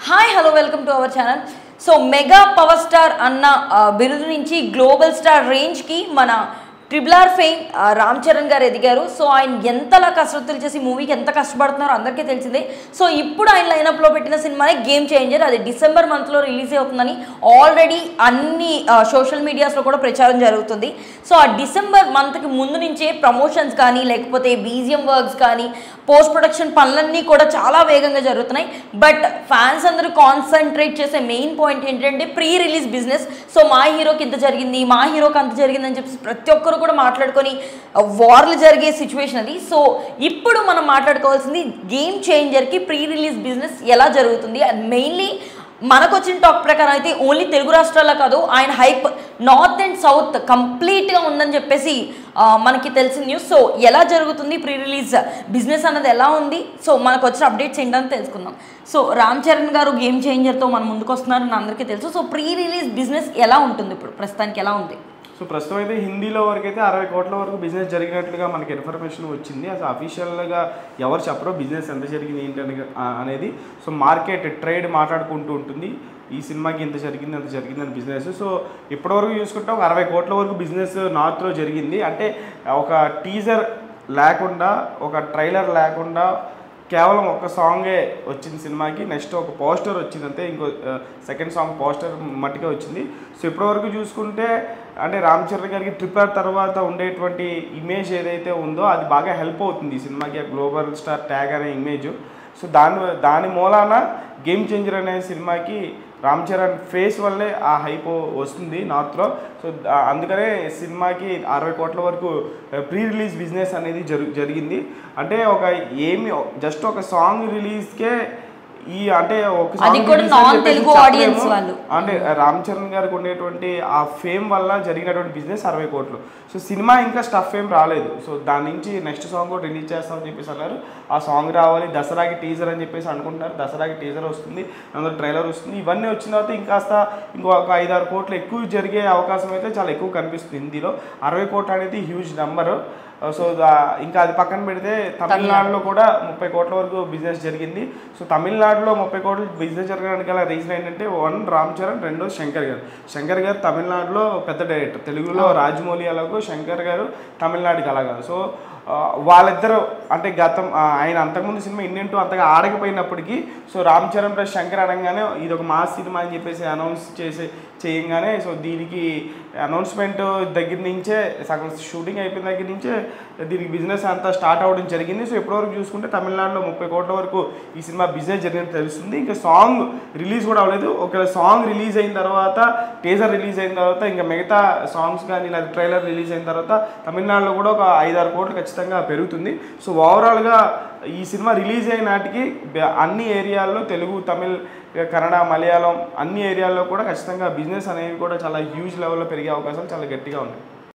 Hi hello welcome to our channel. So mega power star అన్న బిరుదు నుంచి global star రేంజ్కి మన ట్రిపుల్ ఫేమ్ రామ్ చరణ్ గారు ఎదిగారు. సో ఆయన ఎంతలా కసరత్తులు చేసి మూవీకి ఎంత కష్టపడుతున్నారో అందరికీ తెలిసిందే. సో ఇప్పుడు ఆయన లైనప్లో పెట్టిన సినిమానే గేమ్ చేంజర్. అది డిసెంబర్ మంత్లో రిలీజ్ అవుతుందని ఆల్రెడీ అన్ని సోషల్ మీడియాస్లో కూడా ప్రచారం జరుగుతుంది. సో ఆ డిసెంబర్ మంత్కి ముందు నుంచే ప్రమోషన్స్ కానీ లేకపోతే బీజిఎం వర్క్స్ కానీ పోస్ట్ ప్రొడక్షన్ పనులన్నీ కూడా చాలా వేగంగా జరుగుతున్నాయి. బట్ ఫ్యాన్స్ అందరూ కాన్సన్ట్రేట్ చేసే మెయిన్ పాయింట్ ఏంటంటే ప్రీ రిలీజ్ బిజినెస్. సో మా హీరోకి ఇంత జరిగింది, మా హీరోకి అంత జరిగింది అని చెప్పి ప్రతి ఒక్కరు కూడా మాట్లాడుకొని వార్లు జరిగే సిచ్యువేషన్ అది. సో ఇప్పుడు మనం మాట్లాడుకోవాల్సింది గేమ్ చేంజర్కి ప్రీ రిలీజ్ బిజినెస్ ఎలా జరుగుతుంది. అది మెయిన్లీ మనకు వచ్చిన టాక్ ప్రకారం అయితే ఓన్లీ తెలుగు రాష్ట్రాల్లో కాదు, ఆయన హైప్ నార్త్ అండ్ సౌత్ కంప్లీట్గా ఉందని చెప్పేసి మనకి తెలిసిన న్యూస్. సో ఎలా జరుగుతుంది ప్రీ రిలీజ్ బిజినెస్ అన్నది ఎలా ఉంది, సో మనకు వచ్చిన అప్డేట్స్ ఏంటని తెలుసుకుందాం. సో రామ్ చరణ్ గారు గేమ్ చేంజర్తో మన ముందుకు వస్తున్నారని అందరికీ తెలుసు. సో ప్రీ రిలీజ్ బిజినెస్ ఎలా ఉంటుంది ఇప్పుడు ప్రస్తుతానికి, ఎలా ఉంది? సో ప్రస్తుతం అయితే హిందీలో వరకు అయితే 60 కోట్ల వరకు బిజినెస్ జరిగినట్లుగా మనకి ఇన్ఫర్మేషన్ వచ్చింది. అసలు అఫీషియల్గా ఎవరు చెప్పరో బిజినెస్ ఎంత జరిగింది ఏంటి అనేది. సో మార్కెట్ ట్రేడ్ మాట్లాడుకుంటూ ఉంటుంది ఈ సినిమాకి ఎంత జరిగింది అంత జరిగిందని బిజినెస్. సో ఇప్పటివరకు చూసుకుంటే ఒక 60 కోట్ల వరకు బిజినెస్ నార్త్లో జరిగింది. అంటే ఒక టీజర్ లేకుండా, ఒక ట్రైలర్ లేకుండా కేవలం ఒక సాంగే వచ్చింది సినిమాకి. నెక్స్ట్ ఒక పోస్టర్ వచ్చింది అంతే, ఇంకో సెకండ్ సాంగ్ పోస్టర్ మట్టిగా వచ్చింది. సో ఇప్పటివరకు చూసుకుంటే అంటే రామ్ చరణ్ గారికి ట్రిపుల్ తర్వాత ఉండేటువంటి ఇమేజ్ ఏదైతే ఉందో అది బాగా హెల్ప్ అవుతుంది ఈ సినిమాకి, గ్లోబల్ స్టార్ ట్యాగ్ అనే ఇమేజ్. సో దాని మూలాన గేమ్ చేంజర్ అనే సినిమాకి రామ్ చరణ్ ఫేస్ వల్లే ఆ హైప్ వస్తుంది నార్త్లో. సో అందుకనే సినిమాకి 60 కోట్ల వరకు ప్రీ రిలీజ్ బిజినెస్ అనేది జరిగింది. అంటే జస్ట్ ఒక సాంగ్ రిలీజ్కే అంటే ఒక అంటే రామ్ చరణ్ గారికి ఉండేటువంటి ఆ ఫేమ్ వల్ల జరిగినటువంటి బిజినెస్ 60 కోట్లు. సో సినిమా ఇంకా స్టఫ్ ఏం రాలేదు. సో దాని నుంచి నెక్స్ట్ సాంగ్ కూడా రిలీజ్ చేస్తామని చెప్పేసి అన్నారు. ఆ సాంగ్ రావాలి, దసరాకి టీజర్ అని చెప్పేసి అనుకుంటున్నారు. దసరాకి టీజర్ వస్తుంది, అందులో ట్రైలర్ వస్తుంది. ఇవన్నీ వచ్చిన తర్వాత ఇంకొక 5-6 కోట్లు ఎక్కువ జరిగే అవకాశం అయితే చాలా ఎక్కువ కనిపిస్తుంది హిందీలో. 60 కోట్లు అనేది హ్యూజ్ నెంబరు. సో ఇంకా అది పక్కన పెడితే తమిళనాడులో కూడా 30 కోట్ల వరకు బిజినెస్ జరిగింది. సో తమిళనాడులో 30 కోట్ల బిజినెస్ జరగడానికి గల రీజన్ ఏంటంటే 1 రామ్ చరణ్, 2 శంకర్ గారు తమిళనాడులో పెద్ద డైరెక్టర్. తెలుగులో రాజమౌళి అలాగో, శంకర్ గారు తమిళనాడుకి అలాగా. సో వాళ్ళిద్దరూ అంటే ఆయన అంతకుముందు సినిమా ఇండియన్ 2 అంతగా ఆడకపోయినప్పటికీ సో రామ్ చరణ్ ప్లస్ శంకర్ అనగానే ఇది ఒక మాస్ సినిమా అని చెప్పేసి అనౌన్స్ చేయగానే సో దీనికి అనౌన్స్మెంట్ దగ్గర నుంచే సగం షూటింగ్ అయిపోయిన దగ్గర నుంచే దీనికి బిజినెస్ అంతా స్టార్ట్ అవ్వడం జరిగింది. సో ఇప్పటివరకు చూసుకుంటే తమిళనాడులో 30 కోట్ల వరకు ఈ సినిమా బిజినెస్ జరిగినట్టు తెలుస్తుంది. ఇంకా సాంగ్ రిలీజ్ కూడా అవ్వలేదు. ఒకవేళ సాంగ్ రిలీజ్ అయిన తర్వాత, టీజర్ రిలీజ్ అయిన తర్వాత, ఇంకా మిగతా సాంగ్స్ కానీ లేదా ట్రైలర్ రిలీజ్ అయిన తర్వాత తమిళనాడులో కూడా ఒక 5-6 కోట్లు ఖచ్చితంగా పెరుగుతుంది. సో ఓవరాల్గా ఈ సినిమా రిలీజ్ అయిన నాటికి అన్ని ఏరియాల్లో తెలుగు, తమిళ్, కన్నడ, మలయాళం అన్ని ఏరియాల్లో కూడా ఖచ్చితంగా బిజినెస్ అనేవి కూడా చాలా హ్యూజ్ లెవెల్లో పెరిగే అవకాశాలు చాలా గట్టిగా ఉన్నాయి.